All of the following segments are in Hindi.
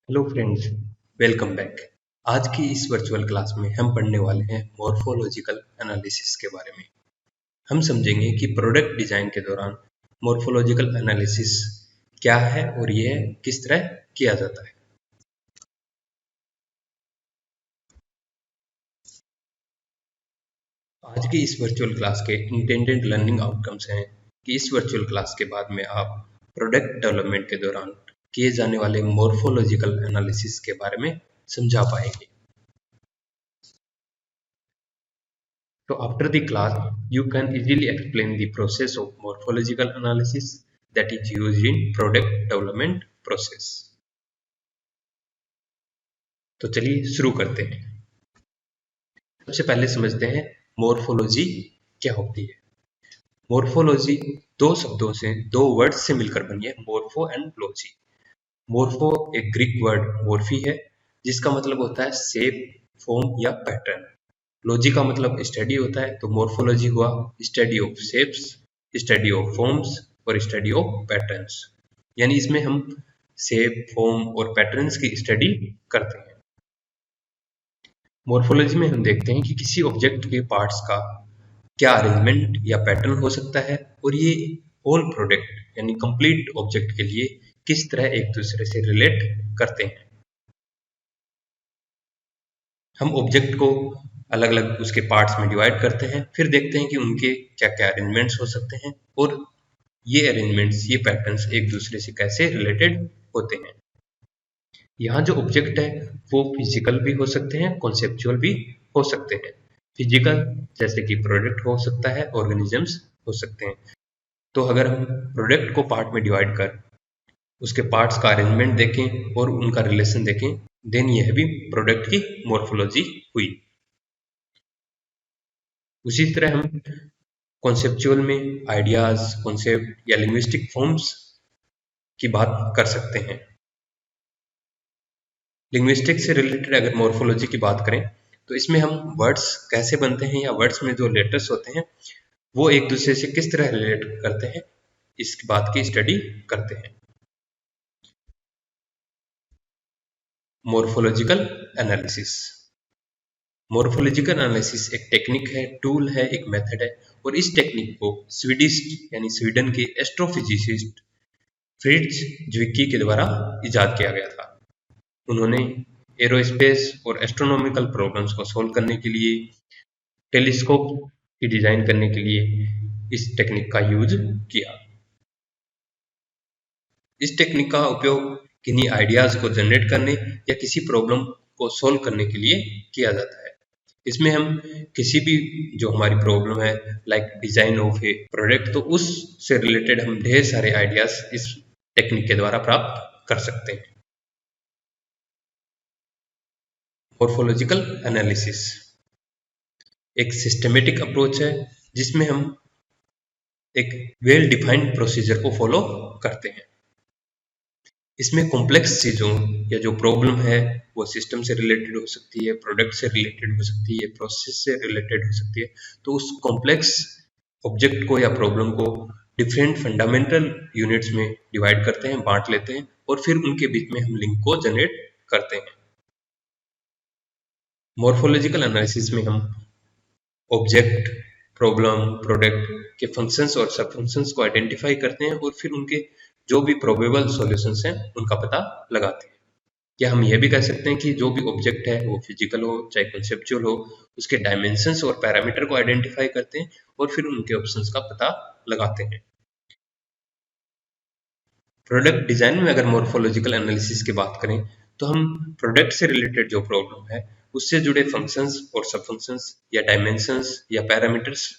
Hello friends, welcome back. आज की इस वर्चुअल क्लास में हम पढ़ने वाले हैं मॉर्फोलॉजिकल एनालिसिस के बारे में। हम समझेंगे कि प्रोडक्ट डिजाइन के दौरान मॉर्फोलॉजिकल एनालिसिस क्या है और यह किस तरह किया जाता है। आज की इस वर्चुअल क्लास के इंटेंडेड लर्निंग आउटकम्स हैं कि इस वर्चुअल क्लास के बाद में आप प्रोडक्ट डेवलपमेंट के दौरान किए जाने वाले मॉर्फोलॉजिकल एनालिसिस के बारे में समझा पाएंगे। So after the class, you can easily explain the process of morphological analysis that is used in product development process. तो चलिए शुरू करते हैं। सबसे पहले समझते हैं मॉर्फोलॉजी क्या होती है। मॉर्फोलॉजी दो शब्दों से, दो वर्ड्स से मिलकर बनी है, मॉर्फो एंड लॉजी। मॉर्फो एक ग्रीक वर्ड मॉर्फी है जिसका मतलब होता है शेप, फॉर्म या पैटर्न। लॉजी का मतलब स्टडी होता है, तो मॉर्फोलॉजी हुआ study of shapes, study of forms और स्टडी ऑफ पैटर्न्स। यानी इसमें हम शेप, फॉर्म और पैटर्न्स की स्टडी करते हैं। मॉर्फोलॉजी में हम देखते हैं कि किसी ऑब्जेक्ट के पार्ट्स का क्या अरेंजमेंट या पैटर्न हो सकता है और ये होल प्रोडक्ट यानी कंप्लीट ऑब्जेक्ट के लिए किस तरह एक दूसरे से रिलेट करते हैं। हम ऑब्जेक्ट को अलग अलग उसके पार्ट्स में डिवाइड करते हैं, फिर देखते हैं कि उनके क्या क्या अरेंजमेंट्स हो सकते हैं और ये अरेंजमेंट्स, ये पैटर्न्स एक दूसरे से कैसे रिलेटेड होते हैं। यहाँ जो ऑब्जेक्ट है वो फिजिकल भी हो सकते हैं, कॉन्सेप्चुअल भी हो सकते हैं। फिजिकल जैसे कि प्रोडक्ट हो सकता है, ऑर्गेनिजम्स हो सकते हैं। तो अगर हम प्रोडक्ट को पार्ट में डिवाइड कर उसके पार्ट्स का अरेंजमेंट देखें और उनका रिलेशन देखें, देन यह भी प्रोडक्ट की मॉर्फोलॉजी हुई। उसी तरह हम कॉन्सेप्चुअल में आइडियाज, कॉन्सेप्ट या लिंग्विस्टिक फॉर्म्स की बात कर सकते हैं। लिंग्विस्टिक से रिलेटेड अगर मॉर्फोलॉजी की बात करें तो इसमें हम वर्ड्स कैसे बनते हैं या वर्ड्स में जो लेटर्स होते हैं वो एक दूसरे से किस तरह रिलेट करते हैं, इस बात की स्टडी करते हैं। Morphological analysis. मॉर्फोलॉजिकल एनालिसिस एक टेक्निक है, टूल है, एक मेथड है और इस टेक्निक को स्वीडिश यानी स्वीडन के एस्ट्रोफिजिसिस्ट फ्रिट्ज ज्विक्की के द्वारा इजाद किया गया था। उन्होंने एरोस्पेस और एस्ट्रोनॉमिकल प्रॉब्लम्स को सॉल्व करने के लिए, टेलीस्कोप की डिजाइन करने के लिए इस टेक्निक का यूज किया। इस टेक्निक का उपयोग किन्हीं आइडियाज को जनरेट करने या किसी प्रॉब्लम को सॉल्व करने के लिए किया जाता है। इसमें हम किसी भी जो हमारी प्रॉब्लम है, like design of A product, तो उससे रिलेटेड हम ढेर सारे आइडियाज इस टेक्निक के द्वारा प्राप्त कर सकते हैं। मॉर्फोलॉजिकल एनालिसिस एक सिस्टमेटिक अप्रोच है जिसमें हम एक वेल डिफाइंड प्रोसीजर को फॉलो करते हैं। इसमें कॉम्प्लेक्स चीज़ों या जो प्रॉब्लम है वो सिस्टम से रिलेटेड हो सकती है, प्रोडक्ट से रिलेटेड हो सकती है, प्रोसेस से रिलेटेड हो सकती है। तो उस कॉम्प्लेक्स ऑब्जेक्ट को या प्रॉब्लम को डिफरेंट फंडामेंटल यूनिट्स में डिवाइड करते हैं, बांट लेते हैं और फिर उनके बीच में हम लिंक को जनरेट करते हैं। मॉर्फोलॉजिकल एनालिसिस में हम ऑब्जेक्ट, प्रॉब्लम, प्रोडक्ट के फंक्शंस और सब फंक्शंस को आइडेंटिफाई करते हैं और फिर उनके जो भी प्रोबेबल सॉल्यूशंस हैं उनका पता लगाते हैं। या हम यह भी कह सकते हैं कि जो भी ऑब्जेक्ट है वो फिजिकल हो चाहे कंसेप्चुअल हो, उसके डायमेंशंस और पैरामीटर को आइडेंटिफाई करते हैं और फिर उनके ऑप्शंस का पता लगाते हैं। प्रोडक्ट डिजाइन में अगर मॉर्फोलॉजिकल एनालिसिस की बात करें तो हम प्रोडक्ट से रिलेटेड जो प्रॉब्लम है उससे जुड़े फंक्शंस और सब फंक्शंस या डायमेंशंस या पैरामीटर्स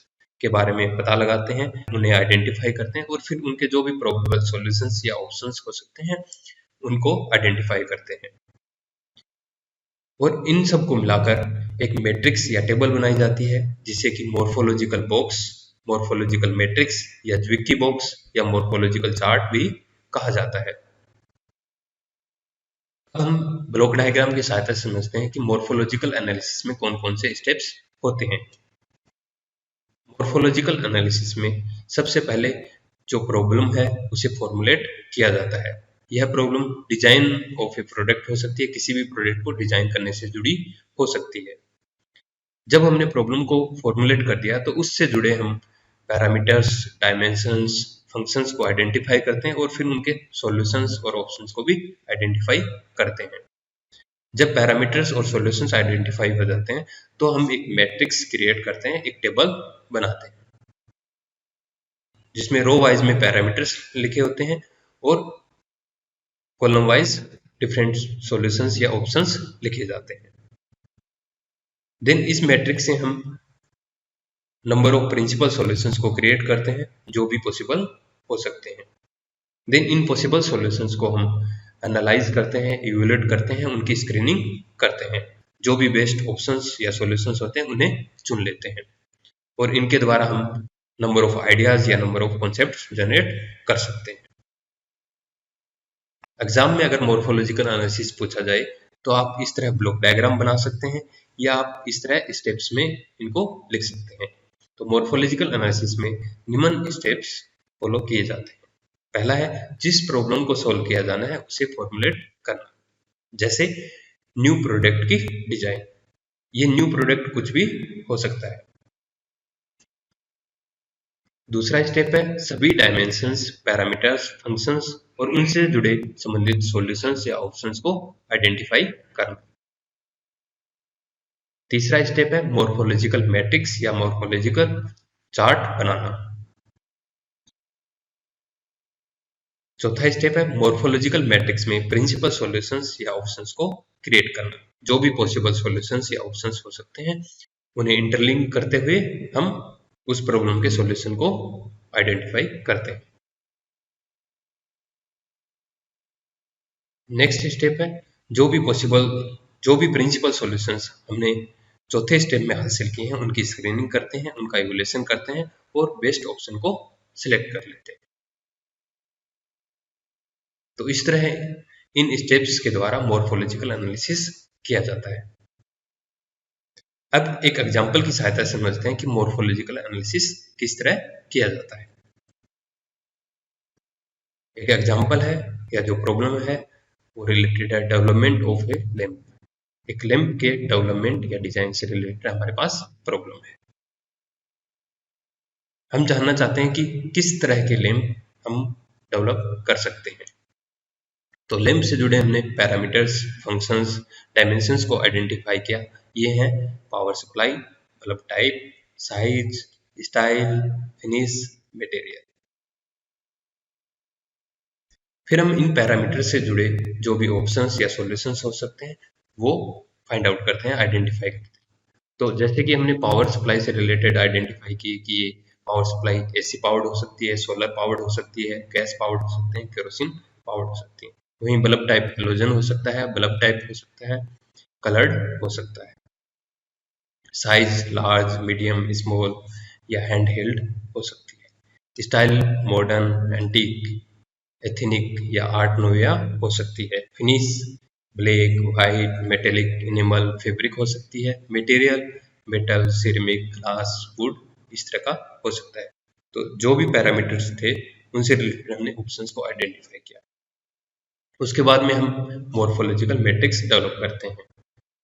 के बारे में पता लगाते हैं, उन्हें आइडेंटिफाई करते हैं और फिर उनके जो भी प्रोबेबल सॉल्यूशंस या ऑप्शंस हो सकते हैं उनको आइडेंटिफाई करते हैं। और इन सब को मिलाकर एक मैट्रिक्स या टेबल बनाई जाती है जिसे कि मॉर्फोलॉजिकल बॉक्स, मॉर्फोलॉजिकल मैट्रिक्स या ज्विक्की बॉक्स या मॉर्फोलॉजिकल चार्ट भी कहा जाता है। अब हम ब्लॉक डायग्राम की सहायता से समझते हैं कि मॉर्फोलॉजिकल एनालिसिस में कौन कौन से स्टेप्स होते हैं। मॉर्फोलॉजिकल एनालिसिस में सबसे पहले जो प्रॉब्लम है उसे फॉर्मुलेट किया जाता है। यह problem design of A product हो सकती है, किसी भी प्रोडक्ट को डिजाइन करने से जुड़ी हो सकती है। जब हमने प्रॉब्लम को फॉर्मुलेट कर दिया तो उससे जुड़े हम पैरामीटर्स, डायमेंशंस, फंक्शंस को आइडेंटिफाई करते हैं और फिर उनके सॉल्यूशंस और ऑप्शंस को भी आइडेंटिफाई करते हैं। जब पैरामीटर्स और सॉल्यूशंस आइडेंटिफाई हो जाते हैं तो हम एक मैट्रिक्स क्रिएट करते हैं, एक टेबल बनाते हैं जिसमें रो वाइज में पैरामीटर्स लिखे होते हैं और कॉलम वाइज डिफरेंट सॉल्यूशंस या ऑप्शंस लिखे जाते हैं। देन इस मैट्रिक्स से हम नंबर ऑफ प्रिंसिपल सॉल्यूशंस को क्रिएट करते हैं जो भी पॉसिबल हो सकते हैं। देन इन पॉसिबल सॉल्यूशंस को हम एनालाइज करते हैं, इवैल्यूएट करते हैं, उनकी स्क्रीनिंग करते हैं, जो भी बेस्ट ऑप्शंस या सॉल्यूशंस होते हैं उन्हें चुन लेते हैं और इनके द्वारा हम नंबर ऑफ आइडियाज या नंबर ऑफ कॉन्सेप्ट्स जनरेट कर सकते हैं। एग्जाम में अगर मॉर्फोलॉजिकल एनालिसिस पूछा जाए तो आप इस तरह ब्लॉक डायग्राम बना सकते हैं या आप इस तरह स्टेप्स में इनको लिख सकते हैं। तो मॉर्फोलॉजिकल एनालिसिस में निम्न स्टेप्स फॉलो किए जाते हैं। पहला है जिस प्रॉब्लम को सॉल्व किया जाना है उसे फॉर्मुलेट करना, जैसे न्यू प्रोडक्ट की डिजाइन। ये न्यू प्रोडक्ट कुछ भी हो सकता है। दूसरा स्टेप है सभी डायमेंशंस, पैरामीटर्स, फंक्शंस और उनसे जुड़े संबंधित सॉल्यूशंस या ऑप्शंस को आइडेंटिफाई करना। तीसरा स्टेप है मॉर्फोलॉजिकल मैट्रिक्स या मॉर्फोलॉजिकल चार्ट बनाना। चौथा स्टेप है मॉर्फोलॉजिकल मैट्रिक्स में प्रिंसिपल सॉल्यूशंस या ऑप्शंस को क्रिएट करना। जो भी पॉसिबल सॉल्यूशंस या ऑप्शंस हो सकते हैं उन्हें इंटरलिंक करते हुए हम उस प्रॉब्लम के सॉल्यूशन को आइडेंटिफाई करते हैं। नेक्स्ट स्टेप है जो भी प्रिंसिपल सॉल्यूशंस हमने चौथे स्टेप में हासिल किए हैं उनकी स्क्रीनिंग करते हैं, उनका इवैल्यूएशन करते हैं और बेस्ट ऑप्शन को सिलेक्ट कर लेते हैं। तो इस तरह इन स्टेप्स के द्वारा मॉर्फोलॉजिकल एनालिसिस किया जाता है। अब एक एग्जांपल की सहायता से समझते हैं कि मॉर्फोलॉजिकल एनालिसिस किस तरह किया जाता है। एक एग्जांपल है या जो प्रॉब्लम है वो रिलेटेड है डेवलपमेंट ऑफ ए लैम्प। एक लैम्प के डेवलपमेंट या डिजाइन से रिलेटेड हमारे पास प्रॉब्लम है। हम जानना चाहते हैं कि किस तरह के लैम्प हम डेवलप कर सकते हैं। तो लैम्प से जुड़े हमने पैरामीटर्स, फंक्शंस, डायमेंशंस को आइडेंटिफाई किया। ये हैं power supply, bulb type, size, style, finish, material. फिर हम इन पैरामीटर से जुड़े जो भी ऑप्शंस या सॉल्यूशंस हो सकते हैं वो फाइंड आउट करते हैं, आइडेंटिफाई करते हैं। तो जैसे कि हमने पावर सप्लाई से रिलेटेड आइडेंटिफाई किए कि ये पावर सप्लाई एसी पावर्ड हो सकती है, सोलर पावर्ड हो सकती है, गैस पावर्ड हो सकते हैं, केरोसिन पावर्ड हो सकती है। वहीं बल्ब टाइप हेलोजन हो सकता है, बल्ब टाइप हो सकता है, कलर्ड हो सकता है। साइज लार्ज, मीडियम, स्मॉल या हैंड हेल्ड हो सकती है। स्टाइल मॉडर्न, एंटीक, एथनिक या आर्ट नोया हो सकती है। Finish black, white, metallic, animal, fabric हो सकती है। Material metal, ceramic, glass, would इस तरह का हो सकता है। तो जो भी पैरामीटर्स थे उनसे रिलेटेड हमने ऑप्शंस को आइडेंटिफाई किया। उसके बाद में हम मॉर्फोलॉजिकल मैट्रिक्स डेवलप करते हैं।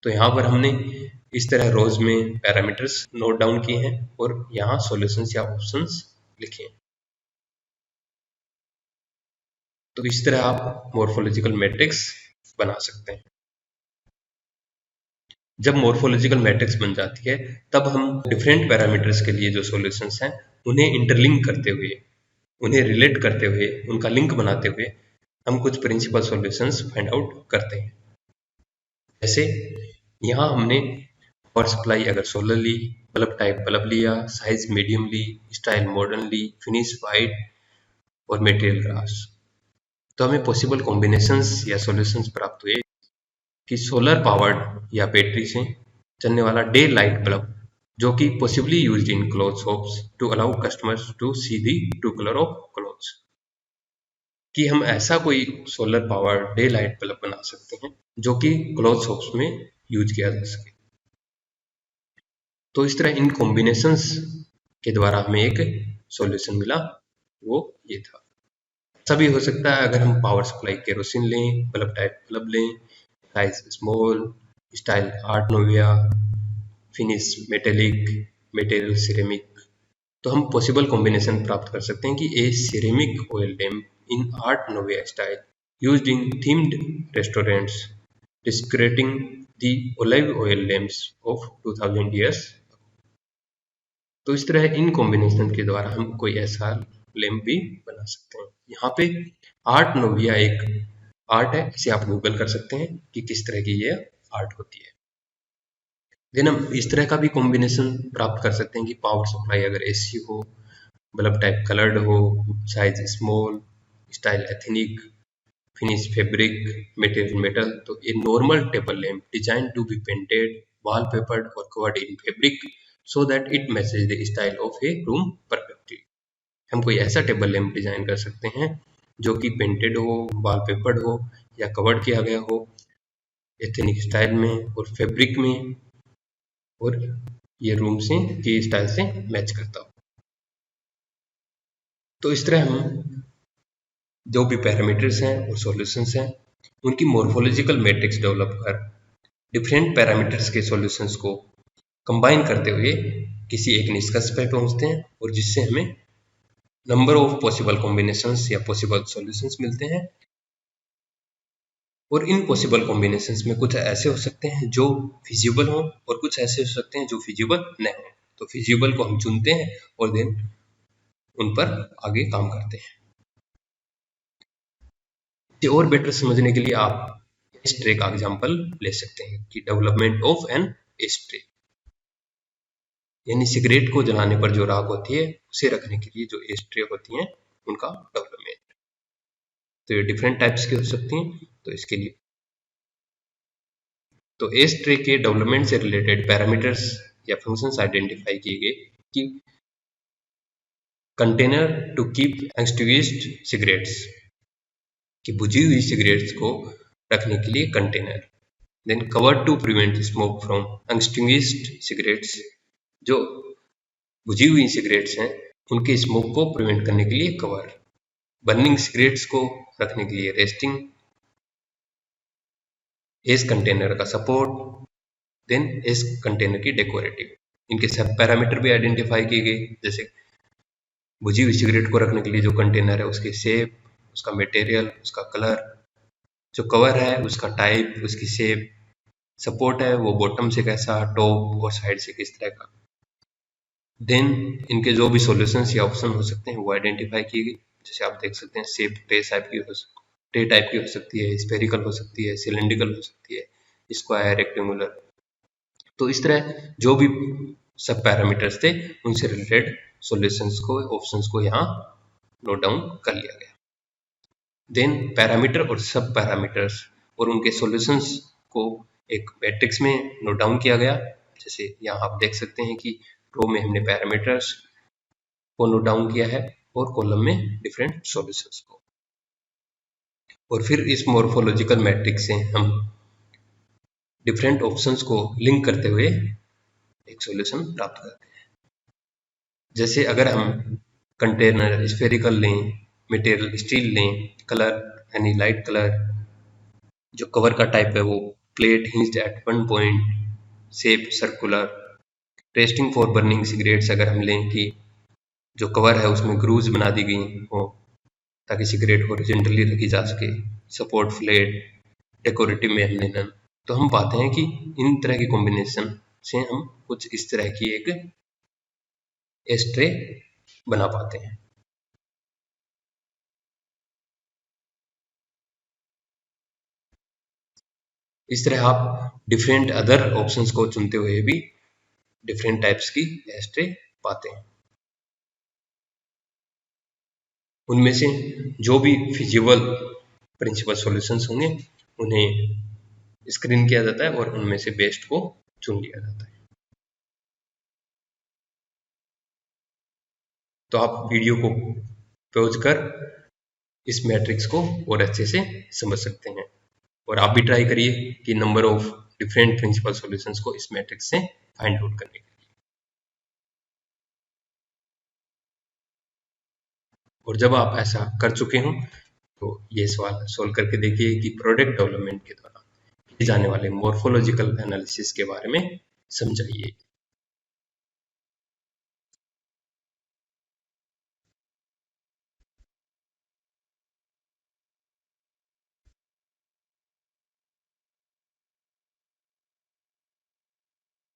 तो यहाँ पर हमने इस तरह रोज में पैरामीटर्स नोट डाउन किए हैं और यहाँ सॉल्यूशंस या ऑप्शंस लिखे हैं। तो इस तरह आप मॉर्फोलॉजिकल मैट्रिक्स बना सकते हैं। जब मॉर्फोलॉजिकल मैट्रिक्स बन जाती है तब हम डिफरेंट पैरामीटर्स के लिए जो सॉल्यूशंस हैं उन्हें इंटरलिंक करते हुए, उन्हें रिलेट करते हुए, उनका लिंक बनाते हुए हम कुछ प्रिंसिपल सॉल्यूशंस फाइंड आउट करते हैं। जैसे यहाँ हमने पावर सप्लाई अगर सोलर ली, बल्ब टाइप बल्ब लिया, साइज मीडियम ली, स्टाइल मॉडर्न ली, फिनिश वाइट और मटेरियल ग्लास। तो हमें पॉसिबल कॉम्बिनेशंस या सॉल्यूशंस प्राप्त हुए कि सोलर पावर्ड या बैटरी से चलने वाला डे लाइट बल्ब जो कि possibly used in cloth shops to allow customers to see the true colour of clothes. कि हम ऐसा कोई solar power daylight bulb बना सकते हैं जो कि क्लॉथ शॉप्स में यूज किया जा सके। तो इस तरह इन कॉम्बिनेशंस के द्वारा हमें एक सॉल्यूशन मिला, वो ये था। ऐसा भी हो सकता है अगर हम पावर सप्लाई केरोसिन लें, बल्ब टाइप बल्ब लें, size small, style art nouveau, finish metallic, material ceramic, तो हम पॉसिबल कॉम्बिनेशन प्राप्त कर सकते हैं कि a ceramic oil lamp in art nouveau style used in themed restaurants discrediting the olive oil lamps of 2000 years। तो इस तरह इन कॉम्बिनेशन के द्वारा हम कोई ऐसा लैम्प भी बना सकते हैं। यहाँ पे आर्ट नोविया एक आर्ट है, इसे आप गूगल कर सकते हैं कि किस तरह की ये आर्ट होती है। देन हम इस तरह का भी कॉम्बिनेशन प्राप्त कर सकते हैं कि पावर सप्लाई अगर एसी हो, बल्ब टाइप कलर्ड हो, size small, style ethnic, finish fabric, material metal, तो a normal table lamp design to be painted, wallpapered और covered in fabric so that it matches the style of a room perfectly. हम कोई ऐसा टेबल लैम्प डिजाइन कर सकते हैं जो कि पेंटेड हो, वॉलपेपर्ड हो या कवर्ड किया गया हो एथनिक स्टाइल में और फैब्रिक में, और ये रूम से के स्टाइल से मैच करता हो। तो इस तरह हम जो भी पैरामीटर्स हैं और सॉल्यूशंस हैं उनकी मॉर्फोलॉजिकल मैट्रिक्स डेवलप कर डिफरेंट पैरामीटर्स के सॉल्यूशंस को कंबाइन करते हुए किसी एक निष्कर्ष पर पहुंचते हैं और जिससे हमें नंबर ऑफ पॉसिबल कॉम्बिनेशंस या पॉसिबल सॉल्यूशंस मिलते हैं। और इन पॉसिबल कॉम्बिनेशंस में कुछ ऐसे हो सकते हैं जो फिजिबल हों और कुछ ऐसे हो सकते हैं जो फिजिबल नहीं हो। तो फिजिबल को हम चुनते हैं और देन उन पर आगे काम करते हैं। इसे और बेटर समझने के लिए आप एस्ट्रे का एग्जांपल ले सकते हैं कि डेवलपमेंट ऑफ एन एस्ट्रे, यानी सिगरेट को जलाने पर जो राख होती है उसे रखने के लिए जो एस्ट्रे होती हैं उनका डेवलपमेंट। तो ये डिफरेंट टाइप्स की हो सकती हैं। तो इसके लिए तो एस्ट्रे के डेवलपमेंट से रिलेटेड पैरामीटर्स या फंक्शंस आइडेंटिफाई किए गए कि container to keep extinguished cigarettes, कि बुझी हुई सिगरेट्स को रखने के लिए container. Then cover to prevent smoke from extinguished cigarettes, जो बुझी हुई सिगरेट्स हैं उनके स्मोक को प्रिवेंट करने के लिए कवर। बर्निंग सिगरेट्स को रखने के लिए रेस्टिंग, एस कंटेनर का सपोर्ट, देन एस कंटेनर की डेकोरेटिव। इनके सब पैरामीटर भी आइडेंटिफाई किए गए, जैसे बुझी हुई सिगरेट को रखने के लिए जो कंटेनर है उसकी शेप, उसका मटेरियल, उसका कलर, जो कवर है उसका टाइप, उसकी शेप, सपोर्ट है वो बॉटम से कैसा, टॉप और साइड से किस तरह का। देन इनके जो भी सॉल्यूशंस या ऑप्शन हो सकते हैं वो आइडेंटिफाई किए गए, जैसे आप देख सकते हैं शेप टे टाइप की हो सकती है, स्पेरिकल हो सकती है, सिलेंड्रिकल हो सकती है, स्क्वायर, रेक्टेंगुलर। तो इस तरह जो भी सब पैरामीटर्स थे उनसे रिलेटेड सॉल्यूशंस को, ऑप्शंस को यहाँ नोट डाउन कर लिया गया। देन पैरामीटर और सब पैरामीटर्स और उनके सॉल्यूशंस को एक मैट्रिक्स में नोट डाउन किया गया। जैसे यहाँ आप देख सकते हैं कि रो में हमने पैरामीटर्स को नोट डाउन किया है और कॉलम में डिफरेंट सॉल्यूशंस को, और फिर इस मॉर्फोलॉजिकल मैट्रिक्स से हम डिफरेंट ऑप्शंस को लिंक करते हुए एक सॉल्यूशन प्राप्त करते हैं। जैसे अगर हम कंटेनर स्फेरिकल लें, मटेरियल स्टील लें, कलर यानी लाइट कलर, जो कवर का टाइप है वो plate hinged at one point, shape circular, testing for burning cigarettes अगर हम लें कि जो कवर है उसमें ग्रूव्स बना दी गई हो ताकि सिगरेट हॉरिजॉन्टली रखी जा सके, सपोर्ट फ्लेट, डेकोरेटिव में हमने नन, तो हम पाते हैं कि इन तरह के कॉम्बिनेशन से हम कुछ इस तरह की एक एस्ट्रे बना पाते हैं। इस तरह आप डिफरेंट अदर ऑप्शंस को चुनते हुए भी डिफरेंट टाइप्स की एस्ट्रे पाते हैं। उनमें से जो भी फिजिबल प्रिंसिपल सॉल्यूशंस होंगे उन्हें स्क्रीन किया जाता है और उनमें से बेस्ट को चुन लिया जाता है। तो आप वीडियो को पॉज कर इस मैट्रिक्स को और अच्छे से समझ सकते हैं, और आप भी ट्राई करिए कि number of different principle solutions को इस मैट्रिक्स से फाइंड आउट करने के लिए। और जब आप ऐसा कर चुके हों तो ये सवाल सोल्व करके देखिए कि प्रोडक्ट डेवलपमेंट के दौरान किए जाने वाले मॉर्फोलॉजिकल एनालिसिस के बारे में समझाइए।